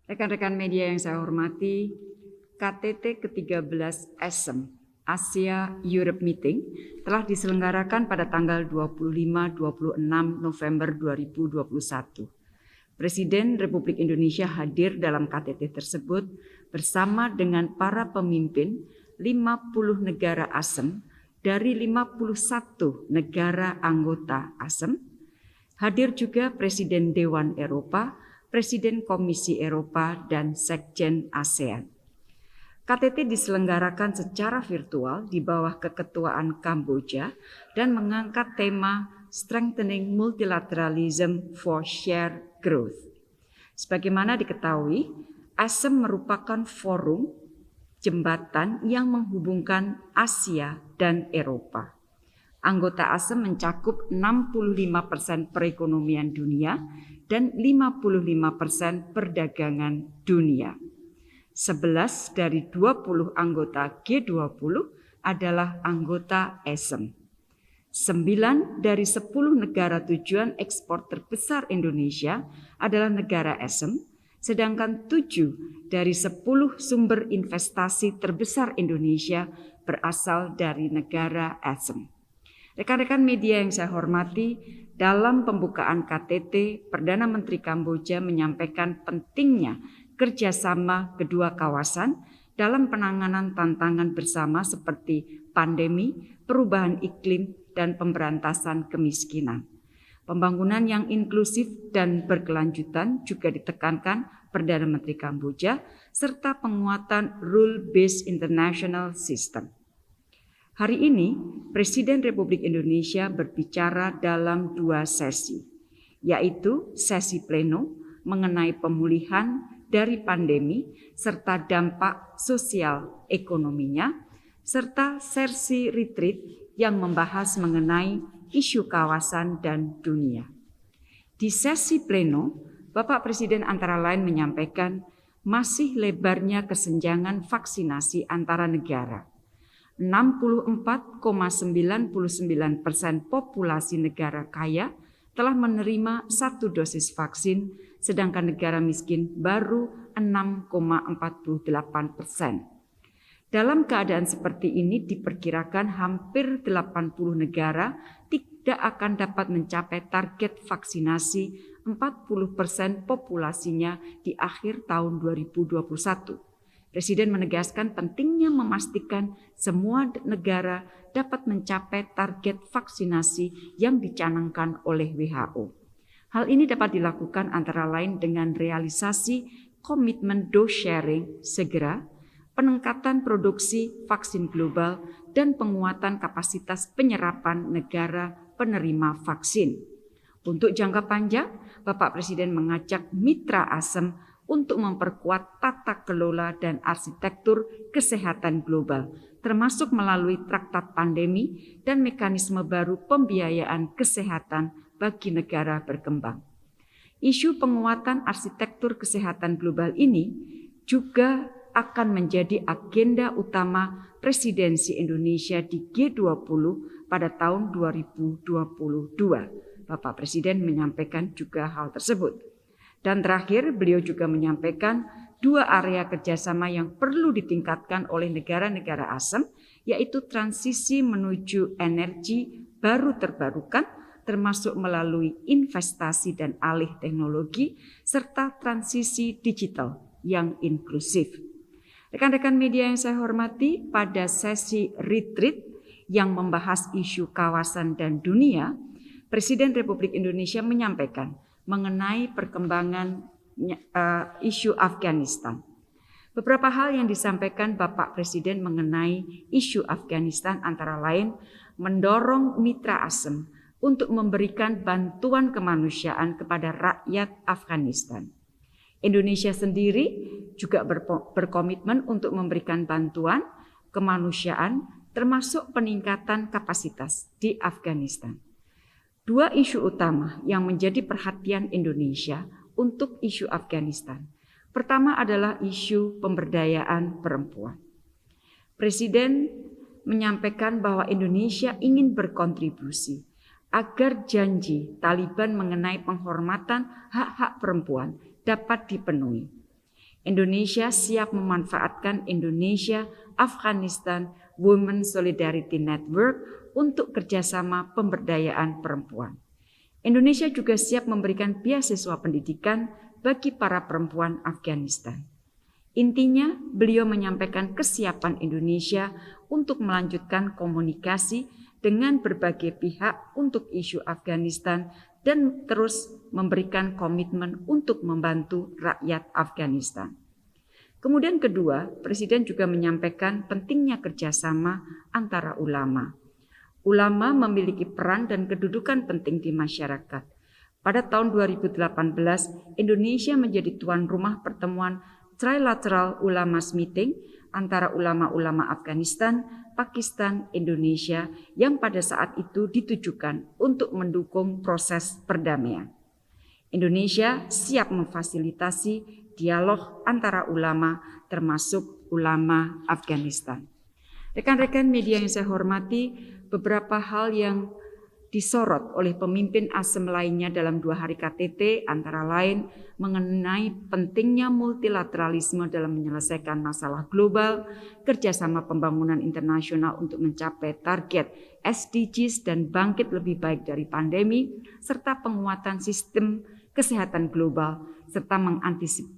Rekan-rekan media yang saya hormati, KTT ke-13 ASEM Asia Europe Meeting telah diselenggarakan pada tanggal 25-26 November 2021. Presiden Republik Indonesia hadir dalam KTT tersebut bersama dengan para pemimpin 50 negara ASEM dari 51 negara anggota ASEM. Hadir juga Presiden Dewan Eropa, Presiden Komisi Eropa, dan Sekjen ASEAN. KTT diselenggarakan secara virtual di bawah keketuaan Kamboja dan mengangkat tema Strengthening Multilateralism for Shared Growth. Sebagaimana diketahui, ASEM merupakan forum jembatan yang menghubungkan Asia dan Eropa. Anggota ASEM mencakup 65% perekonomian dunia dan 55% perdagangan dunia. 11 dari 20 anggota G20 adalah anggota ASEM. 9 dari 10 negara tujuan ekspor terbesar Indonesia adalah negara ASEM, sedangkan 7 dari 10 sumber investasi terbesar Indonesia berasal dari negara ASEM. Rekan-rekan media yang saya hormati, dalam pembukaan KTT, Perdana Menteri Kamboja menyampaikan pentingnya kerjasama kedua kawasan dalam penanganan tantangan bersama seperti pandemi, perubahan iklim, dan pemberantasan kemiskinan. Pembangunan yang inklusif dan berkelanjutan juga ditekankan Perdana Menteri Kamboja, serta penguatan rule-based international system. Hari ini, Presiden Republik Indonesia berbicara dalam 2 sesi, yaitu sesi pleno mengenai pemulihan dari pandemi serta dampak sosial ekonominya, serta sesi retreat yang membahas mengenai isu kawasan dan dunia. Di sesi pleno, Bapak Presiden antara lain menyampaikan masih lebarnya kesenjangan vaksinasi antara negara. 64,99% populasi negara kaya telah menerima 1 dosis vaksin, sedangkan negara miskin baru 6,48%. Dalam keadaan seperti ini diperkirakan hampir 80 negara tidak akan dapat mencapai target vaksinasi 40% populasinya di akhir tahun 2021. Presiden menegaskan pentingnya memastikan semua negara dapat mencapai target vaksinasi yang dicanangkan oleh WHO. Hal ini dapat dilakukan antara lain dengan realisasi komitmen dose sharing segera, peningkatan produksi vaksin global, dan penguatan kapasitas penyerapan negara penerima vaksin. Untuk jangka panjang, Bapak Presiden mengajak mitra ASEM untuk memperkuat tata kelola dan arsitektur kesehatan global, termasuk melalui traktat pandemi dan mekanisme baru pembiayaan kesehatan bagi negara berkembang. Isu penguatan arsitektur kesehatan global ini juga akan menjadi agenda utama presidensi Indonesia di G20 pada tahun 2022. Bapak Presiden menyampaikan juga hal tersebut. Dan terakhir, beliau juga menyampaikan 2 area kerjasama yang perlu ditingkatkan oleh negara-negara ASEM, yaitu transisi menuju energi baru terbarukan, termasuk melalui investasi dan alih teknologi, serta transisi digital yang inklusif. Rekan-rekan media yang saya hormati, pada sesi retreat yang membahas isu kawasan dan dunia, Presiden Republik Indonesia menyampaikan mengenai perkembangan isu Afghanistan. Beberapa hal yang disampaikan Bapak Presiden mengenai isu Afghanistan antara lain mendorong mitra ASEM untuk memberikan bantuan kemanusiaan kepada rakyat Afghanistan. Indonesia sendiri juga berkomitmen untuk memberikan bantuan kemanusiaan termasuk peningkatan kapasitas di Afghanistan. 2 isu utama yang menjadi perhatian Indonesia untuk isu Afghanistan. Pertama adalah isu pemberdayaan perempuan. Presiden menyampaikan bahwa Indonesia ingin berkontribusi agar janji Taliban mengenai penghormatan hak-hak perempuan dapat dipenuhi. Indonesia siap memanfaatkan Indonesia-Afghanistan Women Solidarity Network untuk kerjasama pemberdayaan perempuan. Indonesia juga siap memberikan beasiswa pendidikan bagi para perempuan Afghanistan. Intinya, beliau menyampaikan kesiapan Indonesia untuk melanjutkan komunikasi dengan berbagai pihak untuk isu Afghanistan dan terus memberikan komitmen untuk membantu rakyat Afghanistan. Kemudian kedua, Presiden juga menyampaikan pentingnya kerjasama antara ulama. Ulama memiliki peran dan kedudukan penting di masyarakat. Pada tahun 2018, Indonesia menjadi tuan rumah pertemuan Trilateral Ulamas Meeting antara ulama-ulama Afghanistan, Pakistan, Indonesia yang pada saat itu ditujukan untuk mendukung proses perdamaian. Indonesia siap memfasilitasi dialog antara ulama termasuk ulama Afghanistan. Rekan-rekan media yang saya hormati, beberapa hal yang disorot oleh pemimpin ASEM lainnya dalam 2 hari KTT antara lain mengenai pentingnya multilateralisme dalam menyelesaikan masalah global, kerjasama pembangunan internasional untuk mencapai target SDGs dan bangkit lebih baik dari pandemi, serta penguatan sistem kesehatan global, serta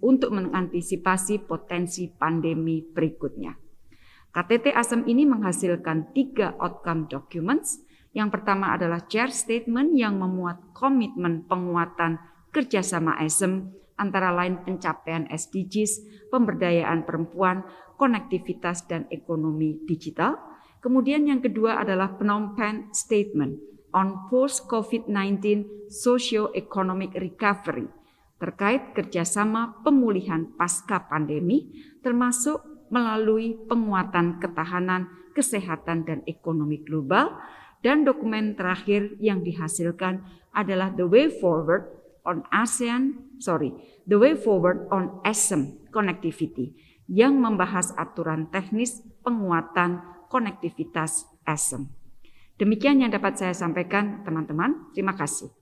untuk mengantisipasi potensi pandemi berikutnya. KTT ASEM ini menghasilkan 3 outcome documents. Yang pertama adalah chair statement yang memuat komitmen penguatan kerjasama ASEM antara lain pencapaian SDGs, pemberdayaan perempuan, konektivitas dan ekonomi digital. Kemudian yang kedua adalah Phnom Penh Statement on Post-COVID-19 Socio-Economic Recovery terkait kerjasama pemulihan pasca pandemi termasuk melalui penguatan ketahanan, kesehatan dan ekonomi global. Dan dokumen terakhir yang dihasilkan adalah The Way Forward on ASEM Connectivity yang membahas aturan teknis penguatan konektivitas ASEM. Demikian yang dapat saya sampaikan, teman-teman. Terima kasih.